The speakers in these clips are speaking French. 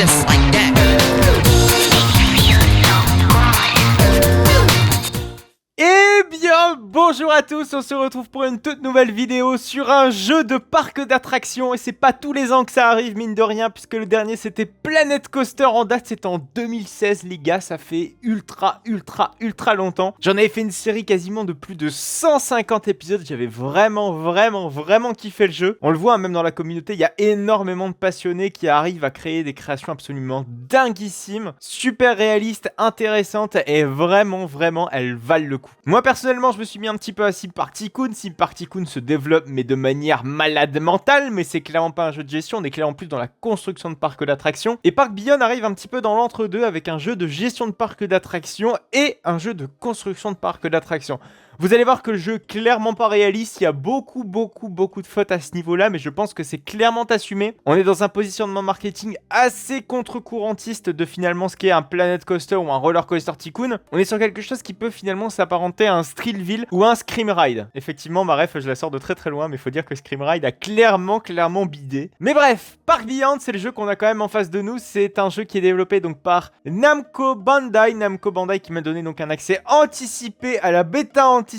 just like that. Eh bien, bonjour à tous, on se retrouve pour une toute nouvelle vidéo sur un jeu de parc d'attractions. Et c'est pas tous les ans que ça arrive, mine de rien, puisque le dernier c'était Planet Coaster en date, c'est en 2016 les gars, ça fait ultra longtemps. J'en avais fait une série quasiment de plus de 150 épisodes, j'avais vraiment kiffé le jeu. On le voit, hein, même dans la communauté, il y a énormément de passionnés qui arrivent à créer des créations absolument dinguissimes, super réalistes, intéressantes et vraiment elles valent le coup. Moi personnellement je me suis mis un petit peu à Sim Park Tycoon. Sim Park Tycoon se développe mais de manière malade mentale, mais c'est clairement pas un jeu de gestion, on est clairement plus dans la construction de parcs d'attractions. Et Park Beyond arrive un petit peu dans l'entre-deux avec un jeu de gestion de parcs d'attractions et un jeu de construction de parcs d'attractions. Vous allez voir que le jeu est clairement pas réaliste, il y a beaucoup de fautes à ce niveau-là, mais je pense que c'est clairement assumé. On est dans un positionnement marketing assez contre-courantiste de finalement ce qu'est un Planet Coaster ou un Roller Coaster Tycoon. On est sur quelque chose qui peut finalement s'apparenter à un Thrillville ou un Scream Ride. Effectivement, ma ref, je la sors de très loin, mais il faut dire que Scream Ride a clairement bidé. Mais bref, Park Beyond, c'est le jeu qu'on a quand même en face de nous. C'est un jeu qui est développé donc par Namco Bandai. Namco Bandai qui m'a donné donc un accès anticipé à la bêta anticipée.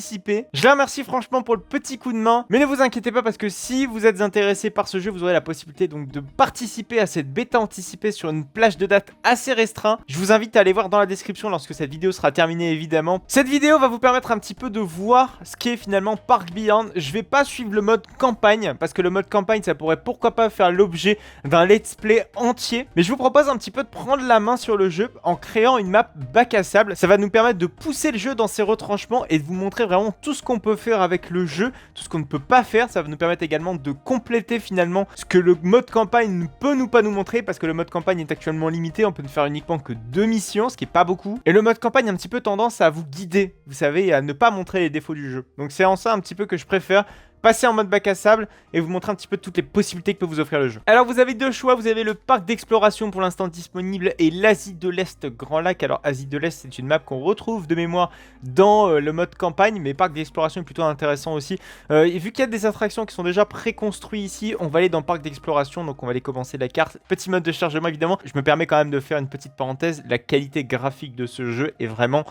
Je les remercie franchement pour le petit coup de main, mais ne vous inquiétez pas parce que si vous êtes intéressé par ce jeu, vous aurez la possibilité donc de participer à cette bêta anticipée sur une plage de date assez restreinte. Je vous invite à aller voir dans la description lorsque cette vidéo sera terminée évidemment. Cette vidéo va vous permettre un petit peu de voir ce qu'est finalement Park Beyond. Je vais pas suivre le mode campagne parce que le mode campagne ça pourrait pourquoi pas faire l'objet d'un let's play entier, mais je vous propose un petit peu de prendre la main sur le jeu en créant une map bac à sable. Ça va nous permettre de pousser le jeu dans ses retranchements et de vous montrer vraiment tout ce qu'on peut faire avec le jeu, tout ce qu'on ne peut pas faire. Ça va nous permettre également de compléter finalement ce que le mode campagne ne peut pas nous montrer, parce que le mode campagne est actuellement limité, on peut ne faire uniquement que 2 missions, ce qui est pas beaucoup. Et le mode campagne a un petit peu tendance à vous guider, vous savez, et à ne pas montrer les défauts du jeu. Donc c'est en ça un petit peu que je préfère passer en mode bac à sable et vous montrer un petit peu toutes les possibilités que peut vous offrir le jeu. Alors vous avez deux choix, vous avez le parc d'exploration pour l'instant disponible et l'Asie de l'Est Grand Lac. Alors Asie de l'Est c'est une map qu'on retrouve de mémoire dans le mode campagne, mais parc d'exploration est plutôt intéressant aussi. Et vu qu'il y a des attractions qui sont déjà préconstruites ici, on va aller dans parc d'exploration, donc on va aller commencer la carte. Petit mode de chargement évidemment, je me permets quand même de faire une petite parenthèse, la qualité graphique de ce jeu est vraiment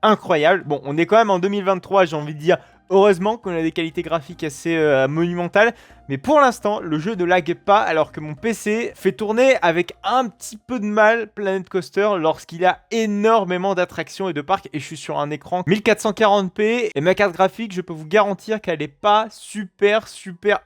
incroyable. Bon, on est quand même en 2023, j'ai envie de dire. Heureusement qu'on a des qualités graphiques assez monumentales, mais pour l'instant, le jeu ne lag pas alors que mon PC fait tourner avec un petit peu de mal Planet Coaster lorsqu'il a énormément d'attractions et de parcs et je suis sur un écran 1440p et ma carte graphique, je peux vous garantir qu'elle est pas super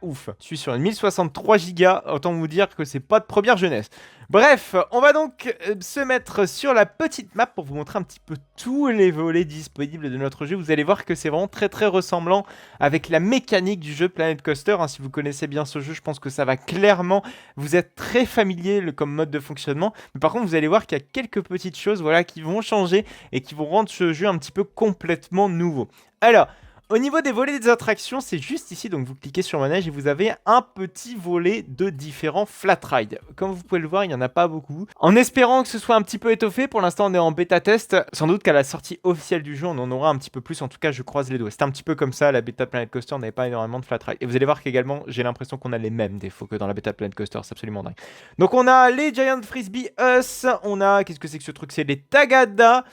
ouf. Je suis sur une 1063 Go, autant vous dire que c'est pas de première jeunesse. Bref, on va donc se mettre sur la petite map pour vous montrer un petit peu tous les volets disponibles de notre jeu. Vous allez voir que c'est vraiment très ressemblant avec la mécanique du jeu Planet Coaster. Hein, si vous connaissez bien ce jeu, je pense que ça va clairement vous être très familier comme mode de fonctionnement. Mais par contre, vous allez voir qu'il y a quelques petites choses voilà, qui vont changer et qui vont rendre ce jeu un petit peu complètement nouveau. Alors, au niveau des volets des attractions, c'est juste ici, donc vous cliquez sur manège et vous avez un petit volet de différents flat rides. Comme vous pouvez le voir, il n'y en a pas beaucoup. En espérant que ce soit un petit peu étoffé, pour l'instant on est en bêta test. Sans doute qu'à la sortie officielle du jeu, on en aura un petit peu plus. En tout cas, je croise les doigts. C'est un petit peu comme ça, la bêta Planet Coaster, on n'avait pas énormément de flat rides. Et vous allez voir qu'également, j'ai l'impression qu'on a les mêmes défauts que dans la bêta Planet Coaster. C'est absolument dingue. Donc on a les Giant Frisbee Us, on a, qu'est-ce que c'est que ce truc? C'est les Tagada.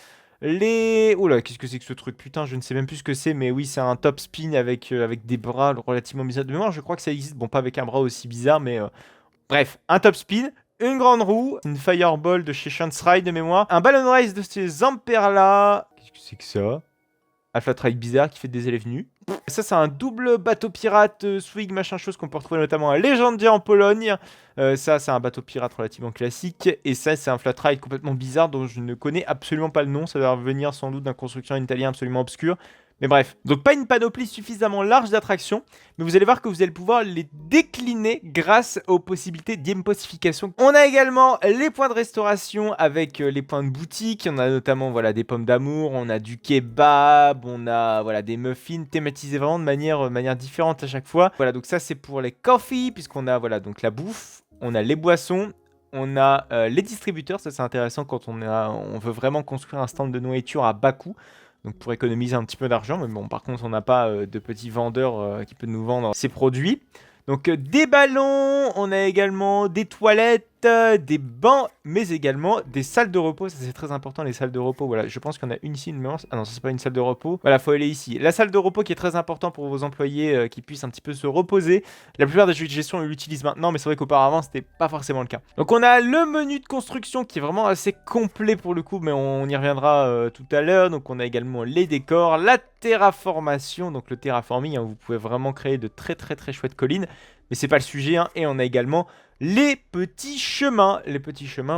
Oula, qu'est-ce que c'est que ce truc? Putain, je ne sais même plus ce que c'est, mais oui, c'est un top spin avec des bras relativement bizarres. De mémoire, je crois que ça existe. Bon, pas avec un bras aussi bizarre, mais bref, un top spin, une grande roue, une fireball de chez Chance Ride de mémoire, un ballon race de ces Zamperla. Qu'est-ce que c'est que ça? Un flat ride bizarre qui fait des élèves nus. Ça, c'est un double bateau pirate swing machin chose qu'on peut retrouver notamment à Legendia en Pologne. Ça, c'est un bateau pirate relativement classique. Et ça, c'est un flat ride complètement bizarre dont je ne connais absolument pas le nom. Ça doit venir sans doute d'un constructeur italien absolument obscur. Mais bref, donc pas une panoplie suffisamment large d'attractions, mais vous allez voir que vous allez pouvoir les décliner grâce aux possibilités d'impostification. On a également les points de restauration avec les points de boutique. On a notamment voilà, des pommes d'amour, on a du kebab, on a voilà, des muffins thématisés vraiment de manière différente à chaque fois. Voilà, donc ça c'est pour les coffees, puisqu'on a voilà, donc la bouffe, on a les boissons. On a les distributeurs, ça c'est intéressant quand on veut vraiment construire un stand de nourriture à bas coût. Donc pour économiser un petit peu d'argent, mais bon par contre on n'a pas de petits vendeurs qui peuvent nous vendre ces produits. Donc des ballons, on a également des toilettes, des bancs, mais également des salles de repos. Ça c'est très important, les salles de repos. Voilà, je pense qu'il y en a une ici, ah non, ça c'est pas une salle de repos. Voilà, faut aller ici. La salle de repos qui est très important pour vos employés qui puissent un petit peu se reposer. La plupart des jeux de gestion l'utilisent maintenant, mais c'est vrai qu'auparavant c'était pas forcément le cas. Donc on a le menu de construction qui est vraiment assez complet pour le coup, mais on y reviendra tout à l'heure. Donc on a également les décors, la terraformation, donc le terraforming, hein, vous pouvez vraiment créer de très chouettes collines. Mais c'est pas le sujet, hein. Et on a également les petits chemins,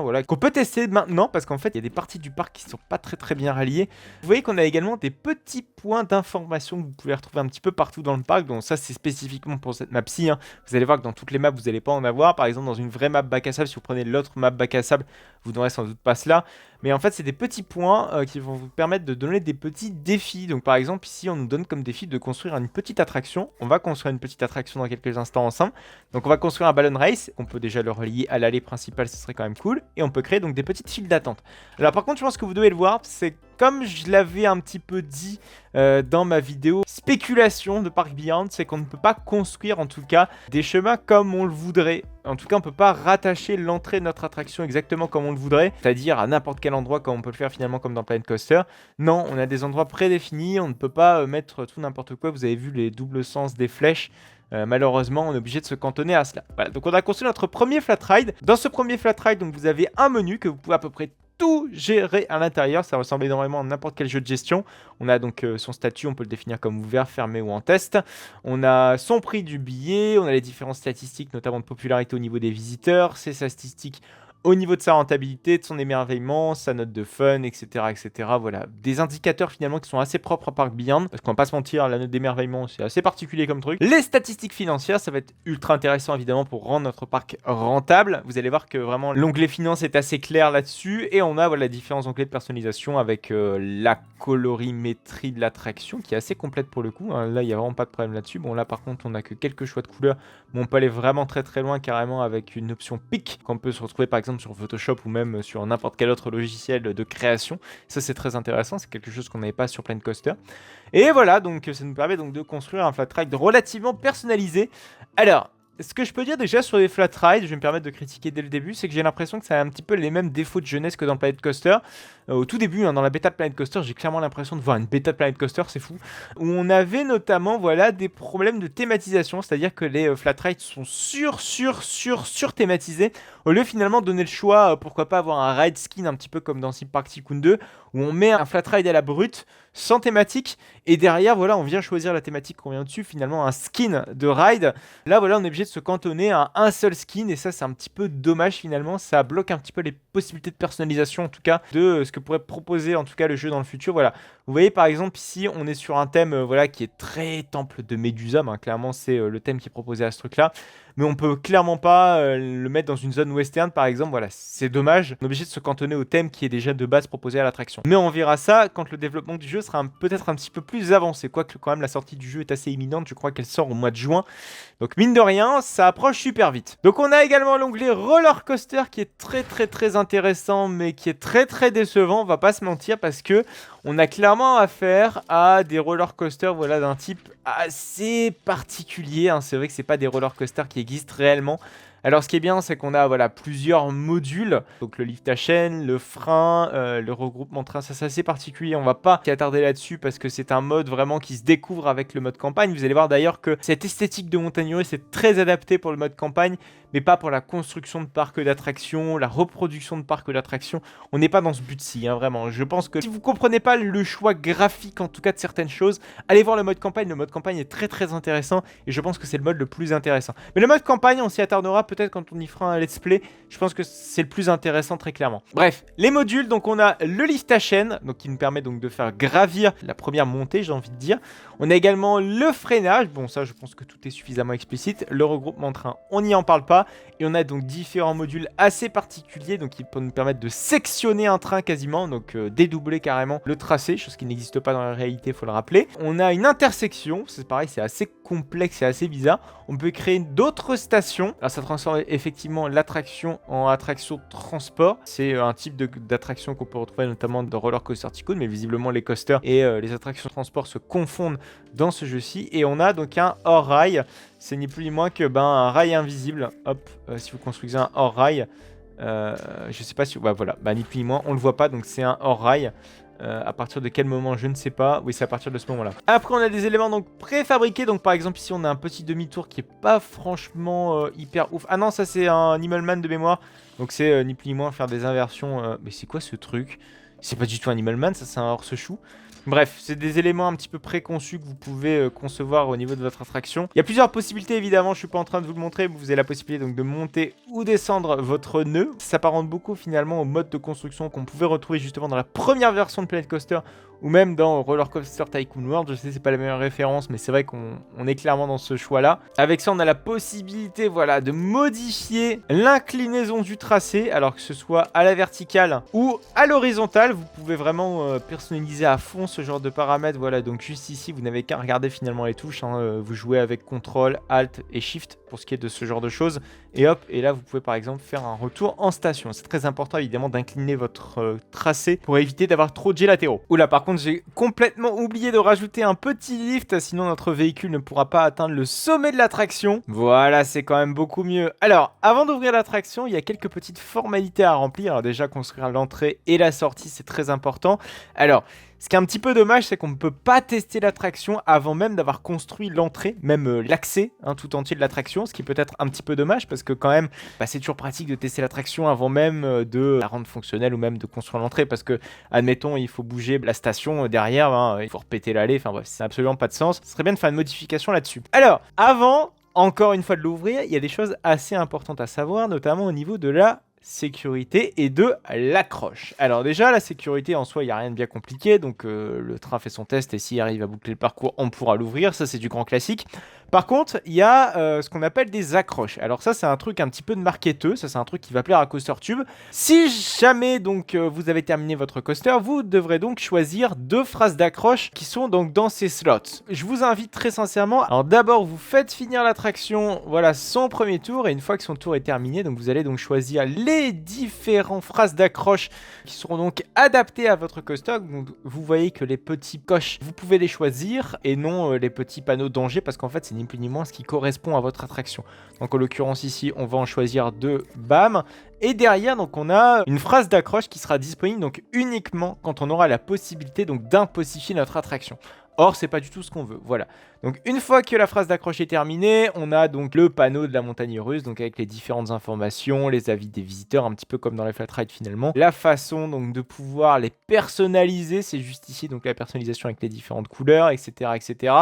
voilà, qu'on peut tester maintenant, parce qu'en fait, il y a des parties du parc qui sont pas très bien reliées. Vous voyez qu'on a également des petits points d'information que vous pouvez retrouver un petit peu partout dans le parc, donc ça, c'est spécifiquement pour cette map-ci, hein. Vous allez voir que dans toutes les maps, vous n'allez pas en avoir. Par exemple, dans une vraie map bac à sable, si vous prenez l'autre map bac à sable, vous n'aurez sans doute pas cela. Mais en fait, c'est des petits points qui vont vous permettre de donner des petits défis. Donc par exemple, ici, on nous donne comme défi de construire une petite attraction. On va construire une petite attraction dans quelques instants ensemble. Donc on va construire un ballon race. On peut déjà le relier à l'allée principale, ce serait quand même cool. Et on peut créer donc des petites files d'attente. Alors par contre, je pense que vous devez le voir, c'est comme je l'avais un petit peu dit dans ma vidéo spéculation de Park Beyond, c'est qu'on ne peut pas construire en tout cas des chemins comme on le voudrait. En tout cas, on ne peut pas rattacher l'entrée de notre attraction exactement comme on le voudrait, c'est-à-dire à n'importe quel endroit comme on peut le faire finalement comme dans Planet Coaster. Non, on a des endroits prédéfinis, on ne peut pas mettre tout n'importe quoi. Vous avez vu les doubles sens des flèches. Malheureusement, on est obligé de se cantonner à cela. Voilà, donc on a construit notre premier flat ride. Dans ce premier flat ride, donc, vous avez un menu que vous pouvez à peu près tout gérer à l'intérieur. Ça ressemble énormément à n'importe quel jeu de gestion. On a donc son statut, on peut le définir comme ouvert, fermé ou en test. On a son prix du billet, on a les différentes statistiques, notamment de popularité au niveau des visiteurs, ses statistiques au niveau de sa rentabilité, de son émerveillement, sa note de fun, etc. etc. Voilà, des indicateurs finalement qui sont assez propres à Park Beyond, parce qu'on va pas se mentir, la note d'émerveillement c'est assez particulier comme truc. Les statistiques financières, ça va être ultra intéressant évidemment pour rendre notre parc rentable. Vous allez voir que vraiment l'onglet finance est assez clair là-dessus, et on a voilà différents onglets de personnalisation avec la colorimétrie de l'attraction qui est assez complète pour le coup, hein. Là il n'y a vraiment pas de problème là-dessus. Bon là par contre on a que quelques choix de couleurs, mais on peut aller vraiment très loin carrément avec une option pic qu'on peut se retrouver par exemple sur Photoshop ou même sur n'importe quel autre logiciel de création. Ça c'est très intéressant, c'est quelque chose qu'on n'avait pas sur Planet Coaster. Et voilà, donc ça nous permet donc de construire un flat ride relativement personnalisé. Alors, ce que je peux dire déjà sur les flat rides, je vais me permettre de critiquer dès le début, c'est que j'ai l'impression que ça a un petit peu les mêmes défauts de jeunesse que dans Planet Coaster. Au tout début, hein, dans la bêta de Planet Coaster, j'ai clairement l'impression de voir une bêta de Planet Coaster, c'est fou, où on avait notamment voilà, des problèmes de thématisation, c'est-à-dire que les flat rides sont sur thématisés, au lieu finalement de donner le choix, pourquoi pas avoir un ride skin un petit peu comme dans Theme Park Tycoon 2, où on met un flat ride à la brute, sans thématique, et derrière, voilà, on vient choisir la thématique qu'on vient dessus, finalement un skin de ride. Là, voilà, on est obligé de se cantonner à un seul skin, et ça, c'est un petit peu dommage finalement, ça bloque un petit peu les possibilités de personnalisation, en tout cas, de ce que pourrait proposer, en tout cas, le jeu dans le futur, voilà. Vous voyez, par exemple, ici, on est sur un thème, voilà, qui est très temple de Médusa, hein, clairement, c'est le thème qui est proposé à ce truc-là, mais on peut clairement pas le mettre dans une zone western, par exemple, voilà, c'est dommage, on est obligé de se cantonner au thème qui est déjà de base proposé à l'attraction. Mais on verra ça quand le développement du jeu sera peut-être un petit peu plus avancé, quoique quand même la sortie du jeu est assez imminente, je crois qu'elle sort au mois de juin, donc mine de rien, ça approche super vite. Donc on a également l'onglet Roller Coaster qui est très intéressant, mais qui est très décevant, on va pas se mentir, parce que on a clairement affaire à des roller coasters voilà, d'un type assez particulier, hein. C'est vrai que c'est pas des roller coasters qui existent réellement. Alors ce qui est bien, c'est qu'on a voilà, plusieurs modules, donc le lift à chaîne, le frein, le regroupement train, ça c'est assez particulier, on va pas s'y attarder là-dessus parce que c'est un mode vraiment qui se découvre avec le mode campagne. Vous allez voir d'ailleurs que cette esthétique de montagne russe est très adaptée pour le mode campagne, mais pas pour la construction de parcs d'attractions, la reproduction de parcs d'attractions. On n'est pas dans ce but-ci, hein, vraiment. Je pense que si vous comprenez pas le choix graphique, en tout cas de certaines choses, allez voir le mode campagne. Le mode campagne est très intéressant et je pense que c'est le mode le plus intéressant. Mais le mode campagne, on s'y attardera peut-être quand on y fera un let's play. Je pense que c'est le plus intéressant très clairement. Bref, les modules, donc on a le lift à chaîne, donc qui nous permet donc de faire gravir la première montée, j'ai envie de dire. On a également le freinage, bon ça je pense que tout est suffisamment explicite. Le regroupement de train, on n'y en parle pas. Et on a donc différents modules assez particuliers, donc qui peuvent nous permettre de sectionner un train quasiment, donc dédoubler carrément le tracé, chose qui n'existe pas dans la réalité, il faut le rappeler. On a une intersection, c'est pareil, c'est assez complexe et assez bizarre. On peut créer d'autres stations. Alors ça transforme effectivement l'attraction en attraction de transport. C'est un type d'attraction qu'on peut retrouver notamment dans Roller Coaster Tycoon, mais visiblement les coasters et les attractions de transport se confondent dans ce jeu-ci. Et on a donc un hors-rail. C'est ni plus ni moins que un rail invisible. Hop, si vous construisez un hors-rail, Je sais pas si... Bah voilà, bah ni plus ni moins, on le voit pas, donc c'est un hors-rail. À partir de quel moment, je ne sais pas. Oui, c'est à partir de ce moment-là. Après, on a des éléments donc préfabriqués. Donc par exemple, ici, on a un petit demi-tour qui est pas franchement hyper ouf. Ah non, ça c'est un Animalman de mémoire. Donc c'est ni plus ni moins faire des inversions. Mais c'est quoi ce truc? C'est pas du tout un Animalman, ça c'est un horse-chou. Bref, c'est des éléments un petit peu préconçus que vous pouvez concevoir au niveau de votre attraction. Il y a plusieurs possibilités évidemment, je suis pas en train de vous le montrer, mais vous avez la possibilité donc de monter ou descendre votre nœud. Ça s'apparente beaucoup finalement au mode de construction qu'on pouvait retrouver justement dans la première version de Planet Coaster ou même dans Roller Coaster Tycoon World. Je sais c'est pas la meilleure référence, mais c'est vrai qu'on est clairement dans ce choix-là. Avec ça, on a la possibilité voilà, de modifier l'inclinaison du tracé, alors que ce soit à la verticale ou à l'horizontale. Vous pouvez vraiment personnaliser à fond ce genre de paramètres. Voilà, donc juste ici, vous n'avez qu'à regarder finalement les touches. Hein. Vous jouez avec CTRL, ALT et SHIFT pour ce qui est de ce genre de choses. Et hop, et là, vous pouvez par exemple faire un retour en station. C'est très important évidemment d'incliner votre tracé pour éviter d'avoir trop de jets latéraux. Oula, par contre, j'ai complètement oublié de rajouter un petit lift, sinon notre véhicule ne pourra pas atteindre le sommet de l'attraction. Voilà, c'est quand même beaucoup mieux. Alors, avant d'ouvrir l'attraction, il y a quelques petites formalités à remplir. Alors déjà, construire l'entrée et la sortie, c'est très important. Alors, ce qui est un petit peu dommage, c'est qu'on ne peut pas tester l'attraction avant même d'avoir construit l'entrée, même l'accès tout entier de l'attraction, ce qui peut être un petit peu dommage parce que quand même, bah, c'est toujours pratique de tester l'attraction avant même de la rendre fonctionnelle ou même de construire l'entrée parce que, admettons, il faut bouger la station derrière, il faut repéter l'allée, enfin bref, c'est absolument pas de sens. Ce serait bien de faire une modification là-dessus. Alors, avant, encore une fois de l'ouvrir, il y a des choses assez importantes à savoir, notamment au niveau de la sécurité et de l'accroche. Alors déjà, la sécurité en soi, il n'y a rien de bien compliqué, donc le train fait son test et s'il arrive à boucler le parcours, on pourra l'ouvrir, ça c'est du grand classique. Par contre, il y a ce qu'on appelle des accroches. Alors ça, c'est un truc un petit peu de marketeux, ça c'est un truc qui va plaire à CoasterTube. Si jamais donc vous avez terminé votre coaster, vous devrez donc choisir 2 phrases d'accroche qui sont donc dans ces slots. Je vous invite très sincèrement, alors d'abord vous faites finir l'attraction, voilà son premier tour, et une fois que son tour est terminé, donc vous allez donc choisir les différentes phrases d'accroche qui seront donc adaptées à votre coaster. Donc vous voyez que les petits coches, vous pouvez les choisir et non les petits panneaux danger parce qu'en fait c'est ni plus ni moins ce qui correspond à votre attraction. Donc en l'occurrence ici on va en choisir 2, bam. Et derrière donc on a une phrase d'accroche qui sera disponible donc uniquement quand on aura la possibilité donc d'impossifier notre attraction. Or, c'est pas du tout ce qu'on veut. Voilà. Donc, une fois que la phrase d'accroche est terminée, on a donc le panneau de la montagne russe, donc avec les différentes informations, les avis des visiteurs, un petit peu comme dans les flat rides finalement. La façon donc de pouvoir les personnaliser, c'est juste ici, donc la personnalisation avec les différentes couleurs, etc., etc.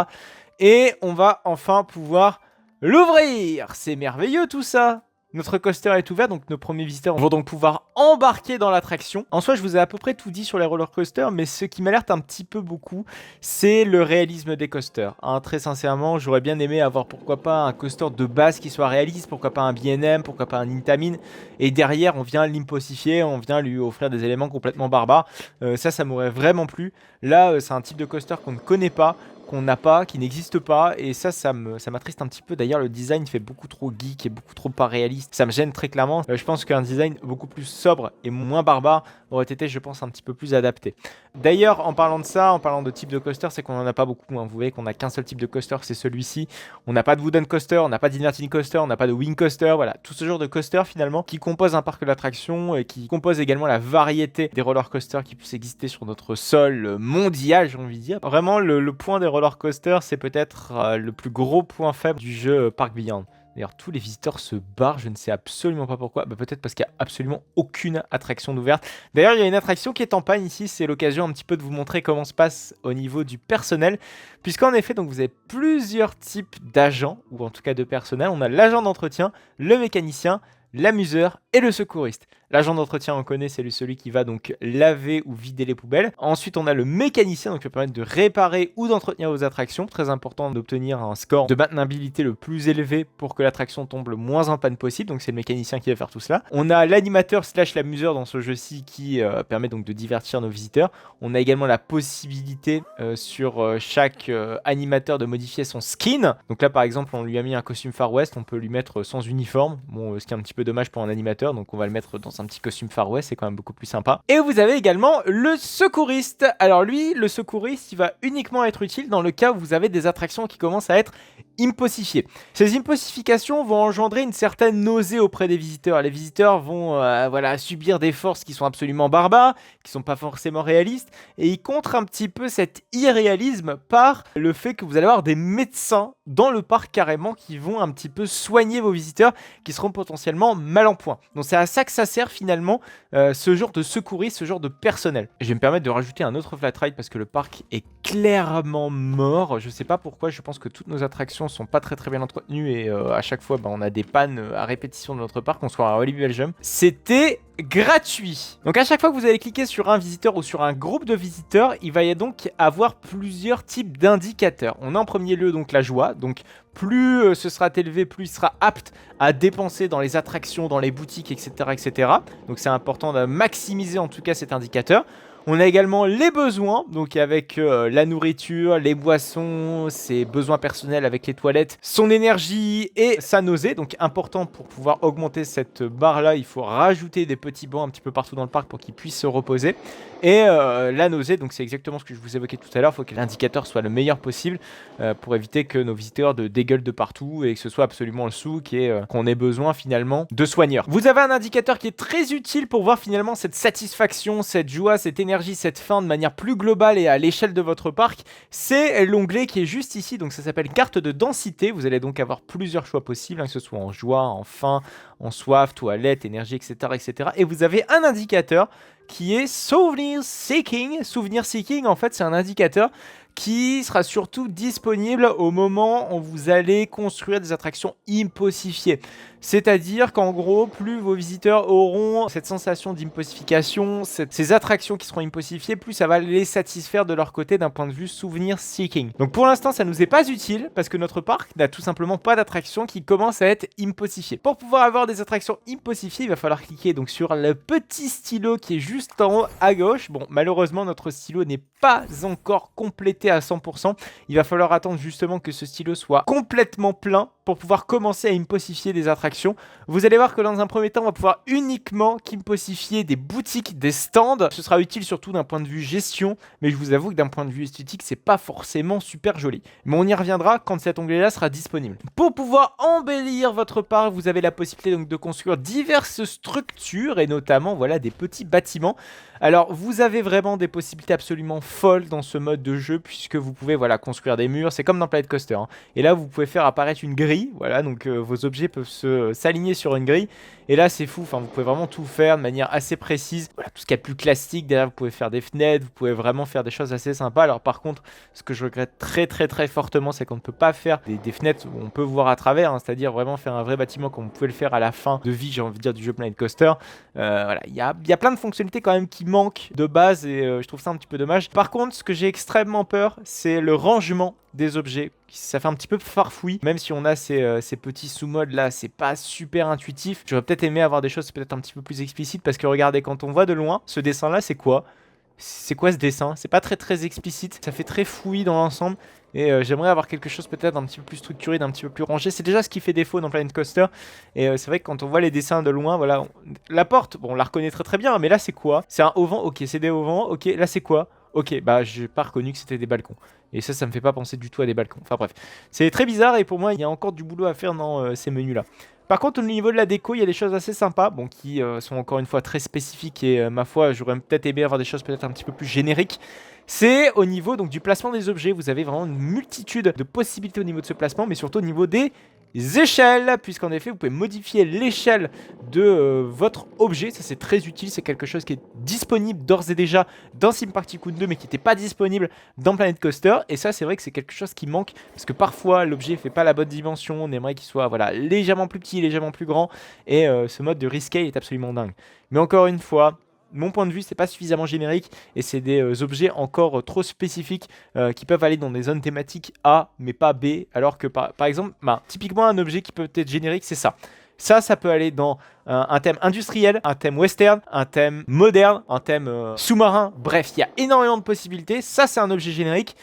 Et on va enfin pouvoir l'ouvrir. C'est merveilleux tout ça. Notre coaster est ouvert, donc nos premiers visiteurs vont donc pouvoir embarquer dans l'attraction. En soi, je vous ai à peu près tout dit sur les roller coasters, mais ce qui m'alerte un petit peu beaucoup, c'est le réalisme des coasters. Très sincèrement, j'aurais bien aimé avoir pourquoi pas un coaster de base qui soit réaliste, pourquoi pas un B&M, pourquoi pas un Intamin, et derrière on vient l'impossifier, on vient lui offrir des éléments complètement barbares. Ça m'aurait vraiment plu. Là, c'est un type de coaster qu'on ne connaît pas, qu'on n'a pas, qui n'existe pas, et ça m'attriste un petit peu. D'ailleurs, le design fait beaucoup trop geek et beaucoup trop pas réaliste. Ça me gêne très clairement. Je pense qu'un design beaucoup plus sobre et moins barbare aurait été, je pense, un petit peu plus adapté. D'ailleurs, en parlant de ça, en parlant de type de coaster, c'est qu'on en a pas beaucoup. Vous voyez qu'on a qu'un seul type de coaster, c'est celui-ci. On n'a pas de wooden coaster, on n'a pas d'inverting coaster, on n'a pas de wing coaster. Voilà, tout ce genre de coaster finalement qui compose un parc d'attractions et qui compose également la variété des roller coasters qui puissent exister sur notre sol mondial, j'ai envie de dire. Vraiment, le point des roller coasters, c'est peut-être le plus gros point faible du jeu Park Beyond. D'ailleurs, tous les visiteurs se barrent, je ne sais absolument pas pourquoi. Peut-être parce qu'il n'y a absolument aucune attraction d'ouverte. D'ailleurs, il y a une attraction qui est en panne ici. C'est l'occasion un petit peu de vous montrer comment se passe au niveau du personnel. Puisqu'en effet, donc, vous avez plusieurs types d'agents, ou en tout cas de personnel. On a l'agent d'entretien, le mécanicien, l'amuseur et le secouriste. L'agent d'entretien, on connaît, c'est celui qui va donc laver ou vider les poubelles. Ensuite, on a le mécanicien, donc qui va permettre de réparer ou d'entretenir vos attractions. Très important d'obtenir un score de maintenabilité le plus élevé pour que l'attraction tombe le moins en panne possible. Donc c'est le mécanicien qui va faire tout cela. On a l'animateur / l'amuseur dans ce jeu-ci qui permet donc de divertir nos visiteurs. On a également la possibilité sur chaque animateur de modifier son skin. Donc là, par exemple, on lui a mis un costume Far West, on peut lui mettre sans uniforme. Bon, ce qui est un petit peu dommage pour un animateur, donc on va le mettre dans un petit costume Far West, c'est quand même beaucoup plus sympa. Et vous avez également le secouriste. Alors lui, le secouriste, il va uniquement être utile dans le cas où vous avez des attractions qui commencent à être imposifiées. Ces imposifications vont engendrer une certaine nausée auprès des visiteurs. Les visiteurs vont voilà, subir des forces qui sont absolument barbares, qui sont pas forcément réalistes, et ils contrent un petit peu cet irréalisme par le fait que vous allez avoir des médecins dans le parc carrément qui vont un petit peu soigner vos visiteurs qui seront potentiellement mal en point. Donc c'est à ça que ça sert finalement ce genre de secouristes, ce genre de personnel. Je vais me permettre de rajouter un autre flat ride parce que le parc est clairement mort. Je sais pas pourquoi, je pense que toutes nos attractions sont pas très bien entretenues et à chaque fois on a des pannes à répétition de notre parc, on soit à Walibi Belgium. C'était gratuit. Donc à chaque fois que vous allez cliquer sur un visiteur ou sur un groupe de visiteurs, il va y donc avoir plusieurs types d'indicateurs. On a en premier lieu donc la joie, donc plus ce sera élevé, plus il sera apte à dépenser dans les attractions, dans les boutiques, etc. etc. Donc c'est important de maximiser en tout cas cet indicateur. On a également les besoins, donc avec la nourriture, les boissons, ses besoins personnels avec les toilettes, son énergie et sa nausée. Donc important pour pouvoir augmenter cette barre-là, il faut rajouter des petits bancs un petit peu partout dans le parc pour qu'il puisse se reposer. Et la nausée, donc c'est exactement ce que je vous évoquais tout à l'heure, il faut que l'indicateur soit le meilleur possible pour éviter que nos visiteurs dégueulent de partout et que ce soit absolument le souk et qu'on ait besoin finalement de soigneurs. Vous avez un indicateur qui est très utile pour voir finalement cette satisfaction, cette joie, cette énergie, cette faim de manière plus globale et à l'échelle de votre parc. C'est l'onglet qui est juste ici, donc ça s'appelle carte de densité. Vous allez donc avoir plusieurs choix possibles, que ce soit en joie, en faim, en soif, toilette, énergie, etc., etc. Et vous avez un indicateur qui est Souvenir Seeking. Souvenir Seeking, en fait, c'est un indicateur qui sera surtout disponible au moment où vous allez construire des attractions imposifiées. C'est-à-dire qu'en gros, plus vos visiteurs auront cette sensation d'imposification, ces attractions qui seront imposifiées, plus ça va les satisfaire de leur côté d'un point de vue souvenir seeking. Donc pour l'instant, ça nous est pas utile parce que notre parc n'a tout simplement pas d'attractions qui commencent à être imposifiées. Pour pouvoir avoir des attractions imposifiées, il va falloir cliquer donc sur le petit stylo qui est juste en haut à gauche. Bon, malheureusement, notre stylo n'est pas encore complété à 100%. Il va falloir attendre justement que ce stylo soit complètement plein pour pouvoir commencer à imposifier des attractions. Vous allez voir que dans un premier temps, on va pouvoir uniquement imposifier des boutiques, des stands. Ce sera utile surtout d'un point de vue gestion, mais je vous avoue que d'un point de vue esthétique, c'est pas forcément super joli. Mais on y reviendra quand cet onglet-là sera disponible. Pour pouvoir embellir votre parc, vous avez la possibilité donc de construire diverses structures et notamment voilà des petits bâtiments. Alors vous avez vraiment des possibilités absolument folles dans ce mode de jeu puisque vous pouvez voilà construire des murs, c'est comme dans Planet Coaster hein. Et là vous pouvez faire apparaître une grille, voilà donc vos objets peuvent s'aligner sur une grille. Et là c'est fou, enfin vous pouvez vraiment tout faire de manière assez précise. Voilà, tout ce qui est plus classique, derrière vous pouvez faire des fenêtres, vous pouvez vraiment faire des choses assez sympas. Alors par contre, ce que je regrette très fortement, c'est qu'on ne peut pas faire des fenêtres où on peut voir à travers, hein, c'est-à-dire vraiment faire un vrai bâtiment comme vous pouvez le faire à la fin de vie, j'ai envie de dire, du jeu Planet Coaster. Voilà, il y a plein de fonctionnalités quand même qui manquent de base et je trouve ça un petit peu dommage. Par contre, ce que j'ai extrêmement peur, c'est le rangement des objets. Ça fait un petit peu farfouille, même si on a ces petits sous-modes là, c'est pas super intuitif. J'aurais peut-être aimé avoir des choses peut-être un petit peu plus explicites parce que regardez, quand on voit de loin, ce dessin là c'est quoi? C'est quoi ce dessin? C'est pas très explicite, ça fait très fouillis dans l'ensemble. Et j'aimerais avoir quelque chose peut-être d'un petit peu plus structuré, d'un petit peu plus rangé. C'est déjà ce qui fait défaut dans Planet Coaster. Et c'est vrai que quand on voit les dessins de loin, voilà, la porte, bon, on la reconnaît très bien, mais là c'est quoi? C'est un auvent, ok, c'est des auvents, ok, là c'est quoi? Ok, bah j'ai pas reconnu que c'était des balcons. Et ça me fait pas penser du tout à des balcons. Enfin bref, c'est très bizarre et pour moi il y a encore du boulot à faire dans ces menus là. Par contre, au niveau de la déco, il y a des choses assez sympas, bon, qui sont encore une fois très spécifiques et ma foi, j'aurais peut-être aimé avoir des choses peut-être un petit peu plus génériques. C'est au niveau donc du placement des objets, vous avez vraiment une multitude de possibilités au niveau de ce placement, mais surtout au niveau des échelles, puisqu'en effet vous pouvez modifier l'échelle de votre objet. Ça c'est très utile, c'est quelque chose qui est disponible d'ores et déjà dans Theme Park Tycoon 2 mais qui n'était pas disponible dans Planet Coaster. Et ça c'est vrai que c'est quelque chose qui manque parce que parfois l'objet fait pas la bonne dimension, on aimerait qu'il soit voilà, légèrement plus petit, légèrement plus grand, et ce mode de rescale est absolument dingue. Mais encore une fois, mon point de vue, c'est pas suffisamment générique et c'est des objets encore trop spécifiques qui peuvent aller dans des zones thématiques A mais pas B. Alors que par exemple, typiquement un objet qui peut être générique, c'est ça. Ça peut aller dans un thème industriel, un thème western, un thème moderne, un thème sous-marin. Bref, il y a énormément de possibilités. Ça, c'est un objet générique.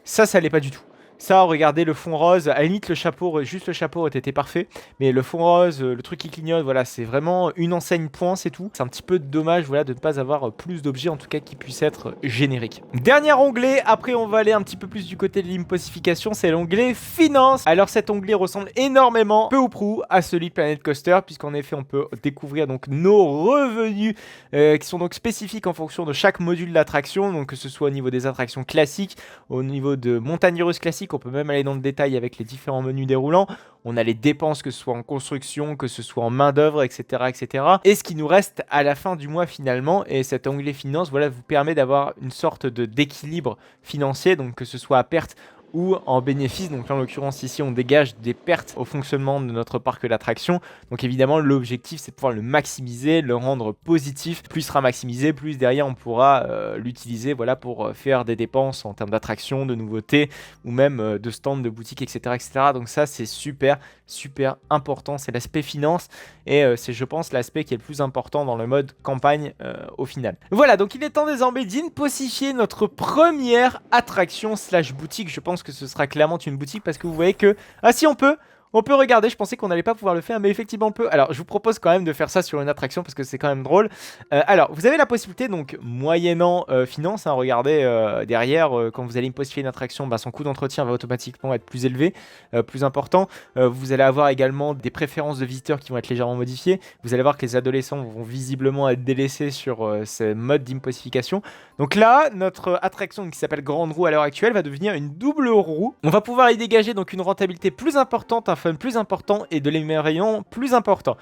Ça l'est pas du tout. Ça, regardez le fond rose, à la limite le chapeau, juste le chapeau aurait été parfait, mais le fond rose, le truc qui clignote, voilà, c'est vraiment une enseigne point, c'est tout. C'est un petit peu dommage, voilà, de ne pas avoir plus d'objets, en tout cas qui puissent être génériques. Dernier onglet, après on va aller un petit peu plus du côté de l'impossification, c'est l'onglet finance. Alors cet onglet ressemble énormément, peu ou prou, à celui de Planet Coaster, puisqu'en effet on peut découvrir donc nos revenus qui sont donc spécifiques en fonction de chaque module d'attraction, donc que ce soit au niveau des attractions classiques, au niveau de montagnes russes classiques, on peut même aller dans le détail avec les différents menus déroulants. On a les dépenses, que ce soit en construction, que ce soit en main d'œuvre, etc., etc. Et ce qui nous reste à la fin du mois finalement, et cet onglet finance, voilà, vous permet d'avoir une sorte d'équilibre financier, donc que ce soit à perte ou en bénéfice. Donc là, en l'occurrence ici on dégage des pertes au fonctionnement de notre parc d'attractions. Donc évidemment l'objectif c'est de pouvoir le maximiser, le rendre positif. Plus il sera maximisé, plus derrière on pourra l'utiliser, voilà, pour faire des dépenses en termes d'attractions, de nouveautés ou même de stands, de boutiques, etc., etc. Donc ça c'est super important, c'est l'aspect finance et c'est je pense l'aspect qui est le plus important dans le mode campagne au final. Voilà, donc il est temps désormais d'impossifier notre première attraction slash boutique. Je pense que ce sera clairement une boutique parce que vous voyez que... Ah si, on peut regarder, je pensais qu'on n'allait pas pouvoir le faire, mais effectivement on peut. Alors je vous propose quand même de faire ça sur une attraction parce que c'est quand même drôle. Alors vous avez la possibilité, donc moyennant finance, hein, regardez derrière, quand vous allez impossifier une attraction, bah, son coût d'entretien va automatiquement être plus élevé, plus important. Vous allez avoir également des préférences de visiteurs qui vont être légèrement modifiées. Vous allez voir que les adolescents vont visiblement être délaissés sur ce mode d'impossification. Donc là, notre attraction qui s'appelle Grande Roue à l'heure actuelle va devenir une double roue. On va pouvoir y dégager donc une rentabilité plus importante, un fun plus important et de l'émerveillement plus important.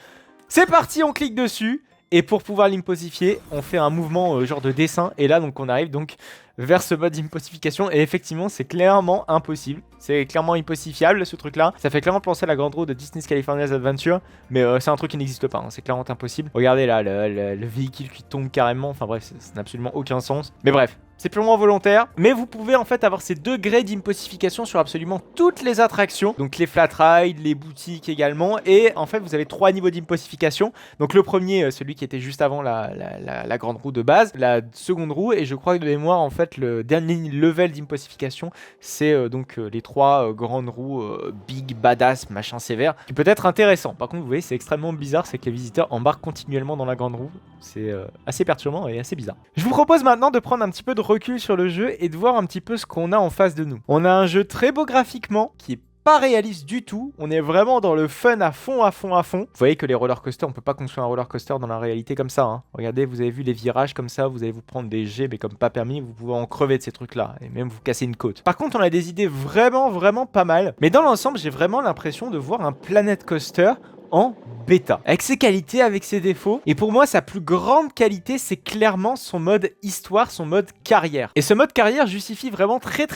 C'est parti, on clique dessus et pour pouvoir l'impossifier, on fait un mouvement genre de dessin et là donc on arrive donc vers ce mode d'impossification et effectivement c'est clairement impossible. C'est clairement impossifiable ce truc là. Ça fait clairement penser à la grande roue de Disney's California's Adventure, mais c'est un truc qui n'existe pas, hein. C'est clairement impossible. Regardez là, le véhicule qui tombe carrément, enfin bref, ça n'a absolument aucun sens. Mais bref, c'est purement volontaire, mais vous pouvez en fait avoir ces degrés d'impossification sur absolument toutes les attractions. Donc les flat rides, les boutiques également, et en fait vous avez 3 niveaux d'impossification. Donc le premier, celui qui était juste avant la grande roue de base, la seconde roue, et je crois que de mémoire en fait le dernier level d'impossification, c'est donc les 3 grandes roues big, badass, machin sévère, qui peut être intéressant. Par contre vous voyez c'est extrêmement bizarre, c'est que les visiteurs embarquent continuellement dans la grande roue. C'est assez perturbant et assez bizarre. Je vous propose maintenant de prendre un petit peu de recul sur le jeu et de voir un petit peu ce qu'on a en face de nous. On a un jeu très beau graphiquement, qui est pas réaliste du tout, on est vraiment dans le fun à fond. Vous voyez que les roller coasters, on peut pas construire un roller coaster dans la réalité comme ça, hein. Regardez, vous avez vu les virages comme ça, vous allez vous prendre des jets mais comme pas permis, vous pouvez en crever de ces trucs là et même vous casser une côte. Par contre on a des idées vraiment pas mal, mais dans l'ensemble j'ai vraiment l'impression de voir un Planet Coaster en bêta, avec ses qualités, avec ses défauts, et pour moi sa plus grande qualité c'est clairement son mode histoire, son mode carrière. Et ce mode carrière justifie vraiment très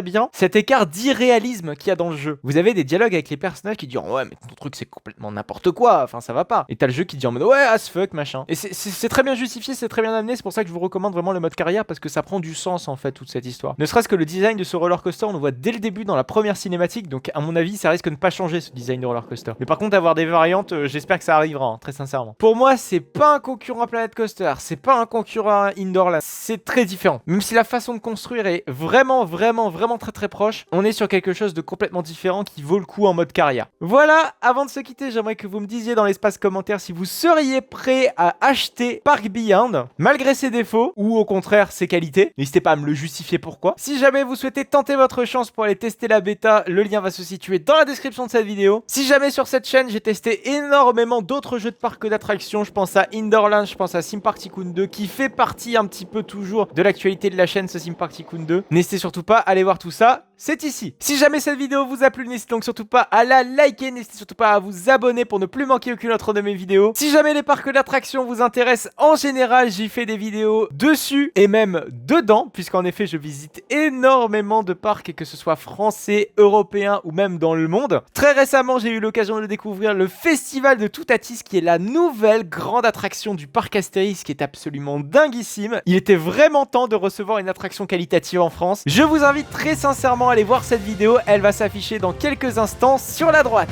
bien cet écart d'irréalisme qu'il y a dans le jeu. Vous avez des dialogues avec les personnages qui disent ouais mais ton truc c'est complètement n'importe quoi, enfin ça va pas. Et t'as le jeu qui dit en mode ouais as fuck machin. Et c'est très bien justifié, c'est très bien amené, c'est pour ça que je vous recommande vraiment le mode carrière parce que ça prend du sens en fait toute cette histoire. Ne serait-ce que le design de ce roller coaster on le voit dès le début dans la première cinématique, donc à mon avis ça risque de ne pas changer ce design de roller coaster. Mais par contre avoir des variantes, j'espère que ça arrivera, hein, très sincèrement. Pour moi, c'est pas un concurrent à Planet Coaster, c'est pas un concurrent à Indoorland, c'est très différent. Même si la façon de construire est vraiment très proche, on est sur quelque chose de complètement différent qui vaut le coup en mode carrière. Voilà, avant de se quitter, j'aimerais que vous me disiez dans l'espace commentaire si vous seriez prêt à acheter Park Beyond, malgré ses défauts, ou au contraire ses qualités. N'hésitez pas à me le justifier pourquoi. Si jamais vous souhaitez tenter votre chance pour aller tester la bêta, le lien va se situer dans la description de cette vidéo. Si jamais sur cette chaîne, j'ai testé énormément d'autres jeux de parcs d'attractions, je pense à Indoorland, je pense à Theme Park Tycoon 2 qui fait partie un petit peu toujours de l'actualité de la chaîne, ce Theme Park Tycoon 2. N'hésitez surtout pas à aller voir tout ça, c'est ici. Si jamais cette vidéo vous a plu, n'hésitez donc surtout pas à la liker, n'hésitez surtout pas à vous abonner pour ne plus manquer aucune autre de mes vidéos. Si jamais les parcs d'attractions vous intéressent en général, j'y fais des vidéos dessus et même dedans, puisqu'en effet je visite énormément de parcs, que ce soit français, européens ou même dans le monde. Très récemment j'ai eu l'occasion de découvrir le Festival de Toutatis qui est la nouvelle grande attraction du parc Astérix qui est absolument dinguissime. Il était vraiment temps de recevoir une attraction qualitative en France. Je vous invite très sincèrement à aller voir cette vidéo, elle va s'afficher dans quelques instants sur la droite.